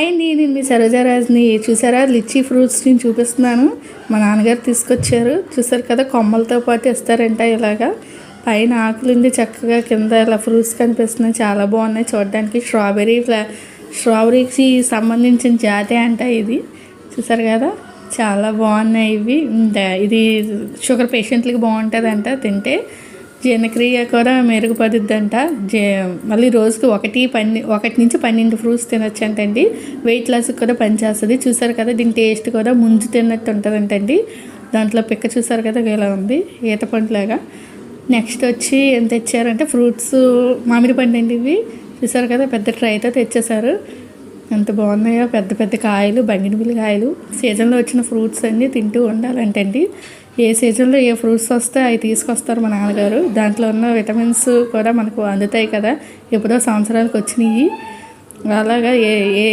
Hi అండి, నేను మీ సరోజారాజ్ని. చూసారా, లిచ్చీ ఫ్రూట్స్ని చూపిస్తున్నాను. మా నాన్నగారు తీసుకొచ్చారు. చూసారు కదా, కొమ్మలతో పాటు ఇస్తారంట. ఇలాగా పైన ఆకులుండి చక్కగా కింద ఇలా ఫ్రూట్స్ కనిపిస్తున్నాయి. చాలా బాగున్నాయి చూడడానికి. స్ట్రాబెరీకి సంబంధించిన జాతి అంట ఇది. చూసారు కదా, చాలా బాగున్నాయి ఇవి. ఇది షుగర్ పేషెంట్లకి బాగుంటుందంట. తింటే జీర్ణక్రియ కూడా మెరుగుపడుద్దంట. మళ్ళీ రోజుకి 1 నుంచి 12 ఫ్రూట్స్ తినొచ్చు అంటండి. వెయిట్ లాస్కి కూడా పనిచేస్తుంది. చూసారు కదా, దీని టేస్ట్ కూడా ముంజు తిన్నట్టు ఉంటుందంటండి. దాంట్లో పిక్క చూసారు కదా, ఇలా ఉంది ఈత పండులాగా. నెక్స్ట్ వచ్చి ఏం తెచ్చారంటే ఫ్రూట్స్, మామిడి పండు అండి ఇవి. చూసారు కదా, పెద్ద ట్రైతో తెచ్చేసారు. ఎంత బాగున్నాయో, పెద్ద పెద్ద కాయలు, బంగినపల్లి కాయలు. సీజన్లో వచ్చిన ఫ్రూట్స్ అన్నీ తింటూ ఉండాలంటండి. ఏ సీజన్లో ఏ ఫ్రూట్స్ వస్తే అవి తీసుకొస్తారు మా నాన్నగారు. దాంట్లో ఉన్న విటమిన్స్ కూడా మనకు అందుతాయి కదా, ఎప్పుడో సంవత్సరాలకు వచ్చినాయి. అలాగా ఏ